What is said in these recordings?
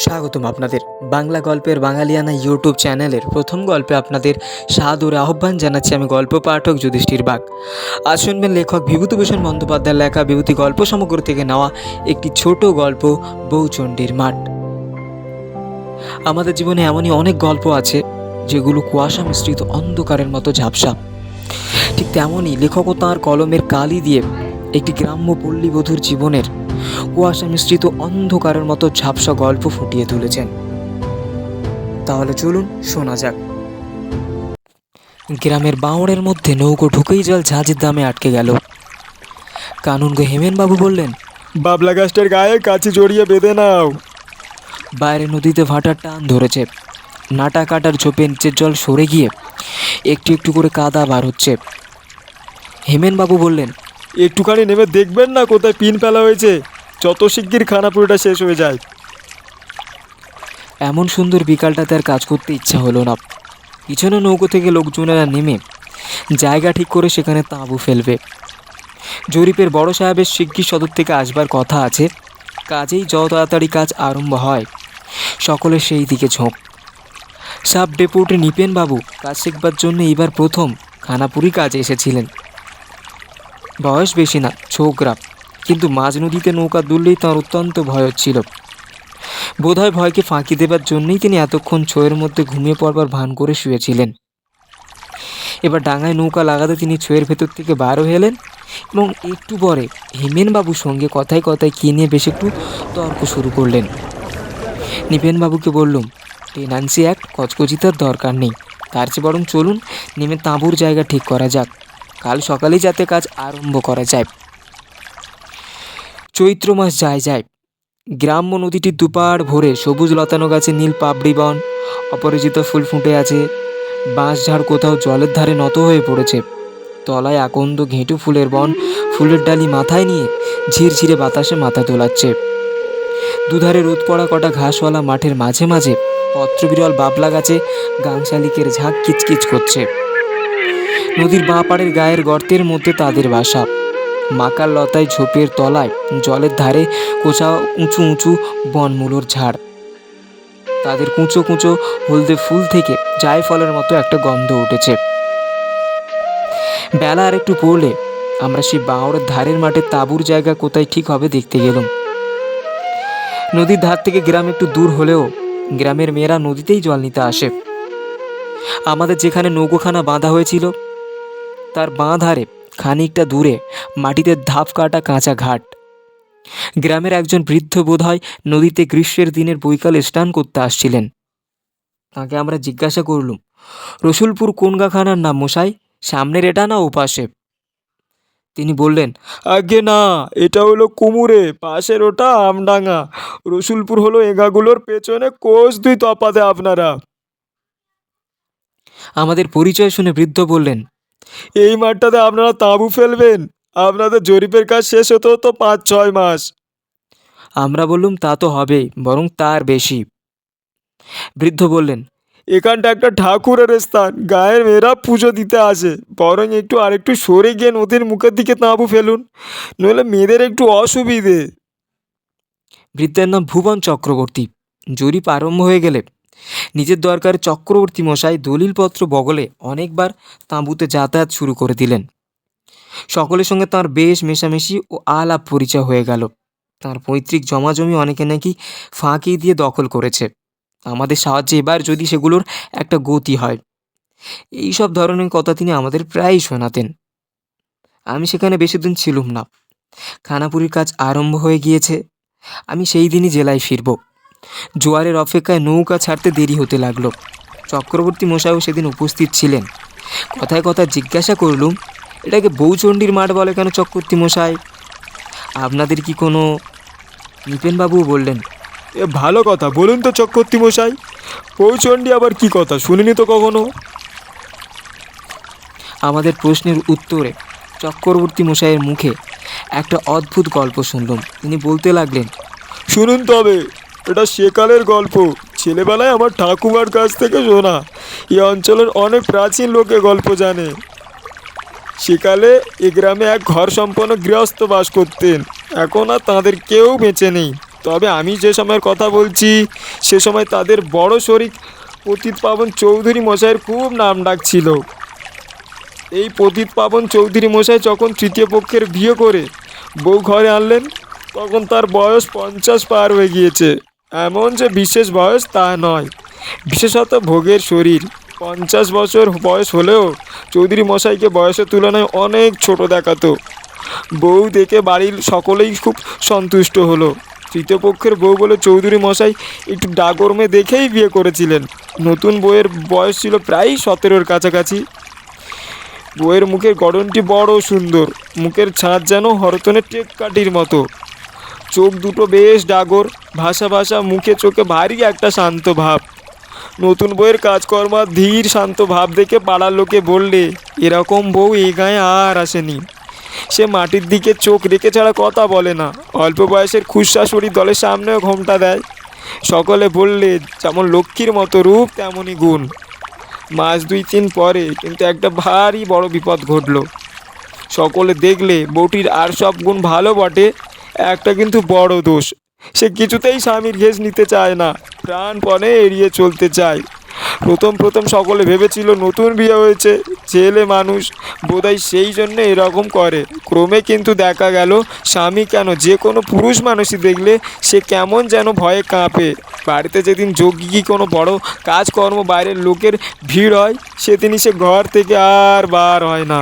স্বাগতম আপনাদের বাংলা গল্পের বাঙালিয়ানা ইউটিউব চ্যানেলের প্রথম গল্পে আপনাদের সাদরে আহ্বান জানাচ্ছি। আমি গল্প পাঠক যুধিষ্ঠির বাগ। আজ শুনবেন লেখক বিভূতিভূষণ বন্দ্যোপাধ্যায়ের লেখা বিভূতি গল্প সমগ্র থেকে নেওয়া একটি ছোট গল্প, বউচণ্ডীর মাঠ। আমাদের জীবনে এমনই অনেক গল্প আছে যেগুলো কুয়াশা মিশ্রিত অন্ধকারের মতো ঝাপসা। ঠিক তেমনই লেখকও তাঁর কলমের কালি দিয়ে একটি গ্রাম্য পল্লীবধূর জীবনের কুয়াশা মিশ্রিত অন্ধকারের মতো ঝাপসা গল্প ফুটিয়ে তুলেছেন। তাহলে চলুন শোনা যাক। গ্রামের বাঁওড়ের মধ্যে নৌকো ঢুকেই জল ঝাঁঝের দামে আটকে গেল। কানুনগো হেমেনবাবু বললেন, বাবলা গাছটার গায়ে কাছে জড়িয়ে বেঁধে নাও। বাইরে নদীতে ভাটার টান ধরেছে। নাটা কাটার ঝোপে নিচের জল সরে গিয়ে একটু একটু করে কাদা বার হচ্ছে। হেমেনবাবু বললেন, একটুখানি নেমে দেখবেন না কোথায় পিন ফেলা হয়েছে? যত শিগগির খানাপুরিটা শেষ হয়ে যায়। এমন সুন্দর বিকালটাতে আর কাজ করতে ইচ্ছা হলো না। পিছনে নৌকো থেকে লোকজনেরা নেমে জায়গা ঠিক করে সেখানে তাঁবু ফেলবে। জরিপের বড় সাহেবের শিগগির সদর থেকে আসবার কথা আছে। কাজেই যত তাড়াতাড়ি কাজ আরম্ভ হয় সকলে সেই দিকে ঝোঁক। সাব ডেপুটি নিপেনবাবু কাজ শিখবার জন্য এইবার প্রথম খানাপুরি কাজে এসেছিলেন। বয়স বেশি না, ছোকরা, কিন্তু মাঝ নদীতে নৌকা দুললেই তাঁর অত্যন্ত ভয় হচ্ছিল। বোধহয় ভয়কে ফাঁকি দেবার জন্যই তিনি এতক্ষণ ছোয়ের মধ্যে ঘুমিয়ে পড়বার ভান করে শুয়েছিলেন। এবার ডাঙায় নৌকা লাগাতে তিনি ছোয়ের ভেতর থেকে বার হয়ে এলেন এবং একটু পরে হেমেনবাবুর সঙ্গে কথায় কথায় কী নিয়ে বেশ একটু তর্ক শুরু করলেন। নিপেনবাবুকে বললুম, টেনান্সি অ্যাক্ট কচকচিতার দরকার নেই, তার চেয়ে বরং চলুন নেমে তাঁবুর জায়গা ঠিক করা যাক, কাল সকালেই যাতে কাজ আরম্ভ করা যায়। চৈত্র মাস যায়। গ্রাম্য নদীটির দুপাড় ভরে সবুজ লতানো গাছে নীল পাপড়ি বন, অপরাজিত ফুল ফুটে আছে। বাঁশঝাড় কোথাও জলের ধারে নত হয়ে পড়েছে। তলায় আকন্দ ঘেঁটু ফুলের বন ফুলের ডালি মাথায় নিয়ে ঝিরঝিরে বাতাসে মাথা দোলাচ্ছে। দুধারে রোদ পড়া কটা ঘাসওয়ালা মাঠের মাঝে মাঝে পত্রবিরল বাবলা গাছে গাংশালিকের ঝাঁক কিচকিচ করছে। নদীর বাঁ পাড়ের গায়ের গর্তের মধ্যে তাদের বাসা। মাকার লতায় ঝোপের তলায় জলের ধারে কোচা উঁচু উঁচু বনমূলোর ঝাড়। তাদের কুঁচো কুঁচো হলদে ফুল থেকে জায়ফলের মতো একটা গন্ধ উঠেছে। বেলা আর একটু পড়লে আমরা সেই বাঁওড়ের ধারের মাঠে তাঁবুর জায়গা কোথায় ঠিক হবে দেখতে গেলাম। নদীর ধার থেকে গ্রাম একটু দূর হলেও গ্রামের মেয়েরা নদীতেই জল নিতে আসে। আমাদের যেখানে নৌকোখানা বাঁধা হয়েছিল তার বাঁ ধারে খানিকটা দূরে মাটিতে ধাপ কাটা কাঁচা ঘাট। গ্রামের একজন বৃদ্ধ বোধহয় নদীতে গ্রীষ্মের দিনের বৈকালে স্নান করতে আসছিলেন। তাকে আমরা জিজ্ঞাসা করলুম, রসুলপুর কোন গাখানার নাম মশাই, সামনের এটা না ওপাশে? তিনি বললেন, আগে না, এটা হলো কুমুরে, পাশের ওটা আমডাঙ্গা। রসুলপুর হলো এগাগুলোর পেছনে কোষ দুই তফাতে আপনারা। আমাদের পরিচয় শুনে বৃদ্ধ বললেন, এই মাঠটাতে আপনারা তাঁবু ফেলবেন? আপনাদের জরিপের কাজ শেষ হতে হতো 5-6 মাস। আমরা বললুম, তা তো হবেই, বরং তার বেশি। বৃদ্ধ বললেন, এখানটা একটা ঠাকুরের স্থান, গায়ের মেয়েরা পুজো দিতে আসে। বরং আরেকটু সরে গিয়ে নদীর মুখের দিকে তাঁবু ফেলুন, নইলে মেয়েদের একটু অসুবিধে। বৃদ্ধের নাম ভুবন চক্রবর্তী। জরিপ আরম্ভ হয়ে গেলে নিজের দরকারে চক্রবর্তী মশাই দলিলপত্র বগলে অনেকবার তাঁবুতে যাতায়াত শুরু করে দিলেন। সকলের সঙ্গে তাঁর বেশ মেশামেশি ও আলাপ পরিচয় হয়ে গেল। তাঁর পৈতৃক জমাজমি অনেকে নাকি ফাঁকি দিয়ে দখল করেছে। আমাদের সাহায্যে এবার যদি সেগুলোর একটা গতি হয়, এই সব ধরনের কথা তিনি আমাদের প্রায়ই শোনাতেন। আমি সেখানে বেশি দিন ছিলুম না। খানাপুরির কাজ আরম্ভ হয়ে গিয়েছে। আমি সেই দিনই জেলায় ফিরব। জোয়ারের অপেক্ষায় নৌকা ছাড়তে দেরি হতে লাগলো। চক্রবর্তী মশাইও সেদিন উপস্থিত ছিলেন। কথায় কথায় জিজ্ঞাসা করলুম, এটাকে বউচণ্ডীর মাঠ বলে কেন চক্রবর্তী মশাই? আপনাদের কি কোনো? নিপেনবাবুও বললেন, এ ভালো কথা, বলুন তো চক্রবর্তী মশাই, পৌচণ্ডী আবার কি কথা, শুনিনি তো কখনো। আমাদের প্রশ্নের উত্তরে চক্রবর্তী মশাইয়ের মুখে একটা অদ্ভুত গল্প শুনলাম। তিনি বলতে লাগলেন, শুনুন তবে, এটা সেকালের গল্প, ছেলেবেলায় আমার ঠাকুমার কাছ থেকে শোনা। এই অঞ্চলের অনেক প্রাচীন লোকে গল্প জানে। সেকালে এ গ্রামে এক ঘর সম্পন্ন গৃহস্থ বাস করতেন। এখন আর তাঁদের কেউ বেঁচে নেই। তবে আমি যে সময়ের কথা বলছি সে সময় তাদের বড় শরিক পতিত পাবন চৌধুরী মশাইয়ের খুব নাম ডাক ছিল। এই পতিত পাবন চৌধুরী মশাই যখন তৃতীয় পক্ষের বিয়ে করে বউ ঘরে আনলেন তখন তার বয়স 50 পার হয়ে গিয়েছে। এমন যে বিশেষ বয়স তা নয়, বিশেষত ভোগের শরীর। 50 বছর বয়স হলেও চৌধুরী মশাইকে বয়সের তুলনায় অনেক ছোট দেখাতো। বউ দেখে বাড়ির সকলেই খুব সন্তুষ্ট হলো। তৃতীয় পক্ষের বউ বলে চৌধুরী মশাই একটু ডাগর মেয়ে দেখেই বিয়ে করেছিলেন। নতুন বউয়ের বয়স ছিল প্রায় 17-র কাছাকাছি। বউয়ের মুখের গড়নটি বড় সুন্দর, মুখের ছাঁদ যেন হরতনের টেককাঠির মতো, চোখ দুটো বেশ ডাগর, ভাষা ভাষা, মুখে চোখে ভারী একটা শান্ত ভাব। নতুন বউয়ের কাজকর্ম ধীর শান্ত ভাব দেখে পাড়ার লোকে বললে এরকম বউ এই গায়ে আর আসেনি। সে মাটির দিকে চোখ রেখে ছাড়া কথা বলে না। অল্প বয়সের খুশাশুড়ি দলের সামনেও ঘোমটা দেয়। সকলে বললে যেমন লক্ষ্মীর মতো রূপ তেমনই গুণ। মাস 2-3 পরে কিন্তু একটা ভারী বড় বিপদ ঘটলো। সকলে দেখলে বউটির আর সব গুণ ভালো বটে, একটা কিন্তু বড় দোষ, সে কিছুতেই স্বামীর ঘেঁষ নিতে চায় না, প্রাণপণে এড়িয়ে চলতে চায়। প্রথম সকলে ভেবেছিল নতুন বিয়ে হয়েছে, ছেলে মানুষ, বোধহয় সেই জন্য এরকম করে। ক্রমে কিন্তু দেখা গেল স্বামী কেন, যে কোনো পুরুষ মানুষই দেখলে সে কেমন যেন ভয়ে কাঁপে। বাড়িতে যেদিন যোগ্যী কোনো বড় কাজকর্ম বাইরের লোকের ভিড় হয় সেদিনই সে ঘর থেকে আর বার হয় না।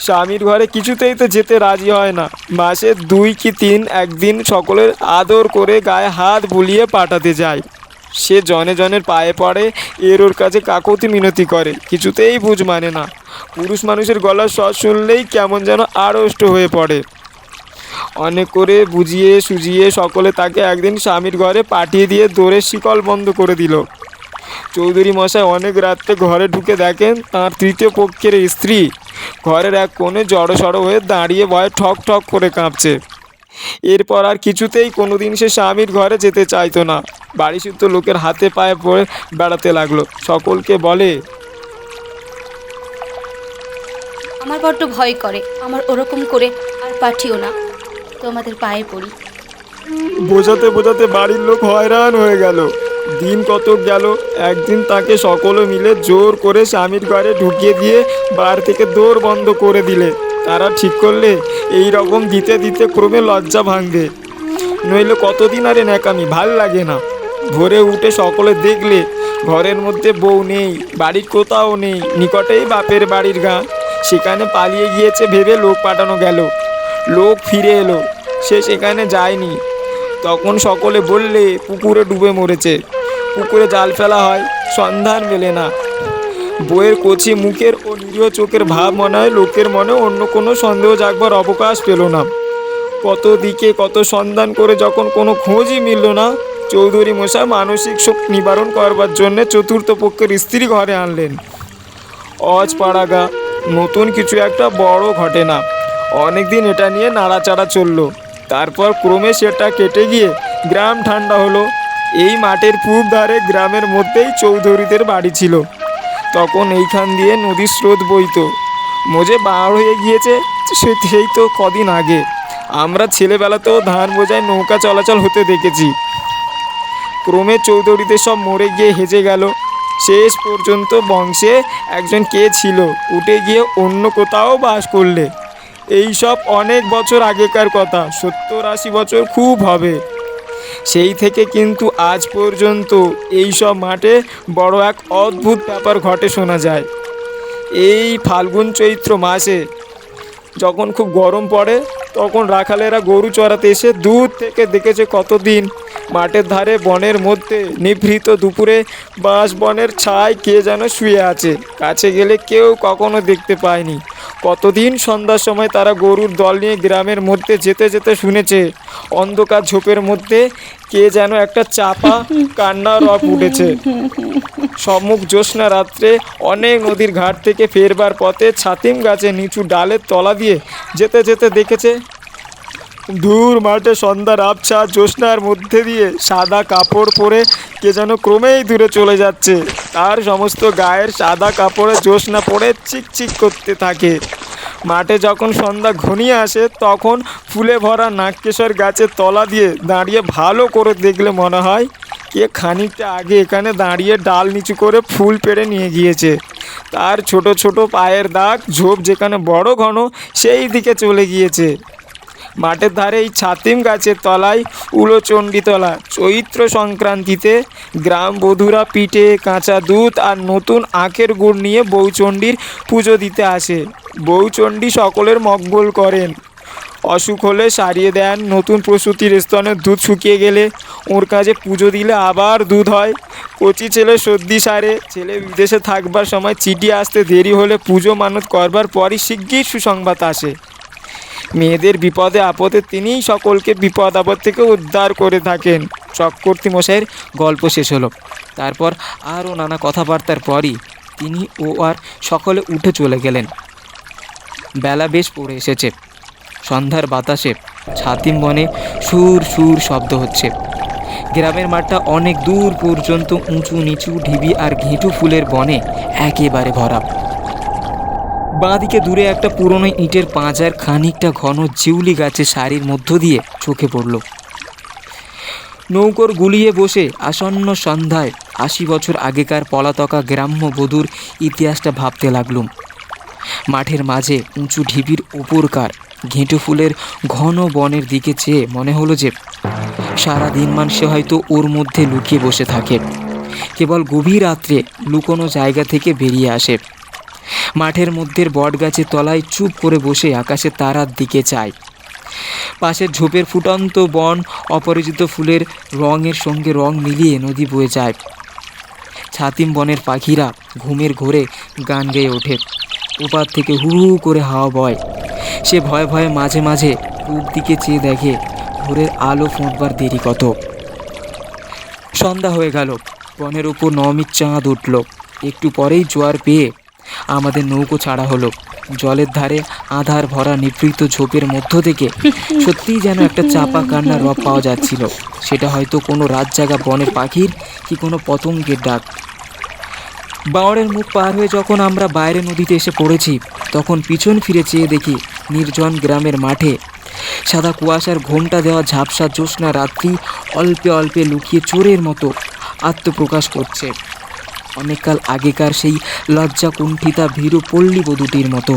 স্বামীর ঘরে কিছুতেই তো যেতে রাজি হয় না। মাসে 2 কি 3 একদিন সকলের আদর করে গায়ে হাত বুলিয়ে পাঠাতে যায়। সে জনে জনের পায়ে পড়ে, এর ওর কাছে কাকতি মিনতি করে, কিছুতেই বুঝ মানে না। পুরুষ মানুষের গলার স্বর শুনলেই কেমন যেন আড়ষ্ট হয়ে পড়ে। অনেক করে বুঝিয়ে সুজিয়ে সকলে তাকে একদিন স্বামীর ঘরে পাঠিয়ে দিয়ে দোরের শিকল বন্ধ করে দিল। চৌধুরী মশাই অনেক রাত্রে ঘরে ঢুকে দেখেন তাঁর তৃতীয় পক্ষের স্ত্রী ঘরের এক কোণে জড়সড় হয়ে দাঁড়িয়ে ভয়ে ঠক ঠক করে কাঁপছে। এরপর আর কিছুতেই কোনোদিন সে স্বামীর ঘরে যেতে চাইতো না। বাড়ি শুদ্ধ লোকের হাতে পায়ে পড়ে বেড়াতে লাগলো। সকলকে বলে আমার বড্ড ভয় করে, আমার ওরকম করে আর পাঠিও না, তোমাদের পায়ে পড়ি। বোঝাতে বোঝাতে বাড়ির লোক হয়রান হয়ে গেল। দিন কতক গেল, একদিন তাকে সকলে মিলে জোর করে স্বামীর ঘরে ঢুকিয়ে দিয়ে বার থেকে দোর বন্ধ করে দিলে। তারা ঠিক করলে এই রকম দিতে দিতে ক্রমে লজ্জা ভাঙবে, নইলে কতদিন আরে ন্যাকামি, ভাল লাগে না। ভোরে উঠে সকলে দেখলে ঘরের মধ্যে বউ নেই, বাড়ির কোথাও নেই, নিকটেই বাপের বাড়ির গাঁ, সেখানে পালিয়ে গিয়েছে ভেবে লোক পাঠানো গেল। লোক ফিরে এলো, সে সেখানে যায়নি। তখন সকলে বললে পুকুরে ডুবে মরেছে। পুকুরে জাল ফেলা হয়, সন্ধান মেলে না। বইয়ের কচি মুখের ও নিরীহ চোখের ভাব মনে হয় লোকের মনে অন্য কোনো সন্দেহ জাগবার অবকাশ পেল না। কত দিকে কত সন্ধান করে যখন কোনো খোঁজই মিলল না, চৌধুরী মশাই মানসিক শোক নিবারণ করবার জন্যে চতুর্থ পক্ষের স্ত্রী ঘরে আনলেন। অজপাড়াগা নতুন কিছু একটা বড় ঘটে না। অনেকদিন এটা নিয়ে নাড়াচাড়া চললো। তারপর ক্রমে সেটা কেটে গিয়ে গ্রাম ঠান্ডা হলো। এই মাঠের পূব ধারে গ্রামের মধ্যেই চৌধুরীদের বাড়ি ছিল। তখন এইখান দিয়ে নদীর স্রোত বইতো। মোজে বাড় হয়ে গিয়েছে সেই তো কদিন আগে। আমরা ছেলেবেলাতেও ধান বোঝায় নৌকা চলাচল হতে দেখেছি। ক্রমে চৌধুরীদের সব মরে গিয়ে হেজে গেল। শেষ পর্যন্ত বংশে একজন কে ছিল, উঠে গিয়ে অন্য কোথাও বাস করলে। এই সব অনেক বছর আগেকার কথা, 70-80 বছর খুব হবে। সেই থেকে কিন্তু আজ পর্যন্ত এই সব মাঠে বড় এক অদ্ভুত ব্যাপার ঘটে শোনা যায়। এই ফাল্গুন চৈত্র মাসে যখন খুব গরম পড়ে তখন রাখালেরা গরু চড়াতে এসে দূর থেকে দেখেছে কতদিন মাঠের ধারে বনের মধ্যে নিভৃত দুপুরে বাঁশ বনের ছায় কে যেন শুয়ে আছে। কাছে গেলে কেউ কখনো দেখতে পায়নি। কতদিন সন্ধ্যার সময় তারা গরুর দল নিয়ে গ্রামের মধ্যে যেতে যেতে শুনেছে অন্ধকার ঝোপের মধ্যে কে যেন একটা চাপা কান্না রব উঠেছে। সম্মুখ জ্যোৎস্না রাত্রে অনেক নদীর ঘাট থেকে ফেরবার পথে ছাতিম গাছে নিচু ডালের তলা দিয়ে যেতে যেতে দেখেছে দূর মাঠে সন্ধ্যার আবছা জ্যোৎস্নার মধ্যে দিয়ে সাদা কাপড় পরে কে যেন ক্রমেই দূরে চলে যাচ্ছে। তার সমস্ত গায়ের সাদা কাপড়ে জ্যোৎস্না পড়ে চিকচিক করতে থাকে। মাঠে যখন সন্ধ্যা ঘনিয়ে আসে তখন ফুলে ভরা নাগকেশর গাছের তলা দিয়ে দাঁড়িয়ে ভালো করে দেখলে মনে হয় কে খানিকটা আগে এখানে দাঁড়িয়ে ডাল নিচু করে ফুল পেড়ে নিয়ে গিয়েছে। তার ছোট ছোট পায়ের দাগ ঝোপ যেখানে বড় ঘন সেই দিকে চলে গিয়েছে। মাঠের ধারে এই ছাতিম গাছের তলায় উলোচণ্ডীতলা চৈত্র সংক্রান্তিতে গ্রাম বধূরা পিঠে কাঁচা দুধ আর নতুন আখের গুড় নিয়ে বউচণ্ডীর পুজো দিতে আসে। বউচণ্ডী সকলের মঙ্গল করেন, অসুখ হলে সারিয়ে দেন, নতুন প্রসূতির স্তনের দুধ শুকিয়ে গেলে ওর কাছে পুজো দিলে আবার দুধ হয়, কচি ছেলে সর্দি সারে, ছেলে বিদেশে থাকবার সময় চিঠি আসতে দেরি হলে পুজো মানত করবার পরই শিগগির সুসংবাদ আসে। মেয়েদের বিপদে আপদে তিনিই সকলকে বিপদ আপদ থেকে উদ্ধার করে থাকেন। চক্রবর্তী মশাইয়ের গল্প শেষ হলো। তারপর আরও নানা কথাবার্তার পরই তিনি ও আর সকলে উঠে চলে গেলেন। বেলা বেশ পড়ে এসেছে। সন্ধ্যার বাতাসে ছাতিম বনে সুর সুর শব্দ হচ্ছে। গ্রামের মাঠটা অনেক দূর পর্যন্ত উঁচু নিচু ঢিবি আর ঘেঁটু ফুলের বনে একেবারে ভরা। বাঁদিকে দূরে একটা পুরনো ইটের পাঁজার খানিকটা ঘন জিউলি গাছের সারির মধ্য দিয়ে চোখে পড়ল। নৌকর গুলিয়ে বসে আসন্ন সন্ধ্যায় ৮০ বছর আগেকার পলাতকা গ্রাম্য বধূর ইতিহাসটা ভাবতে লাগলুম। মাঠের মাঝে উঁচু ঢিবির ওপরকার ঘেঁটু ফুলের ঘন বনের দিকে চেয়ে মনে হলো যে সারা দিনমান সে হয়তো ওর মধ্যে লুকিয়ে বসে থাকে, কেবল গভীর রাত্রে লুকোনো জায়গা থেকে বেরিয়ে আসে। মাঠের মধ্যের বটগাছের তলায় চুপ করে বসে আকাশে তারার দিকে চায়। পাশের ঝোপের ফুটন্ত বন অপরিচিত ফুলের রঙের সঙ্গে রং মিলিয়ে নদী বয়ে যায়। ছাতিম বনের পাখিরা ঘুমের ঘোরে গান গেয়ে ওঠে। ওপার থেকে হু হু করে হাওয়া বয়। সে ভয়ে ভয়ে মাঝে মাঝে পূব দিকে চেয়ে দেখে ভোরের আলো ফোঁটবার দেরি কত। সন্ধ্যা হয়ে গেল, বনের উপর নমিত চাঁদ উঠল। একটু পরেই জোয়ার পেয়ে আমাদের নৌকো ছাড়া হলো। জলের ধারে আধার ভরা নিভৃত ঝোপের মধ্য থেকে সত্যিই যেন একটা চাপা কান্নার রব পাওয়া যাচ্ছিল। সেটা হয়তো কোনো রাত জাগা বনের পাখির কি কোনো পতঙ্গের ডাক। বাওড়ের মুখ পার হয়ে যখন আমরা বাইরে নদীতে এসে পড়েছি তখন পিছন ফিরে চেয়ে দেখি নির্জন গ্রামের মাঠে সাদা কুয়াশার ঘোমটা দেওয়া ঝাপসা জ্যোৎস্না রাত্রি অল্পে অল্পে লুকিয়ে চোরের মতো আত্মপ্রকাশ করছে। অনেককাল আগেকার সেই লজ্জা কুণ্ঠিতা ভীরু পল্লী বধূটির মতো।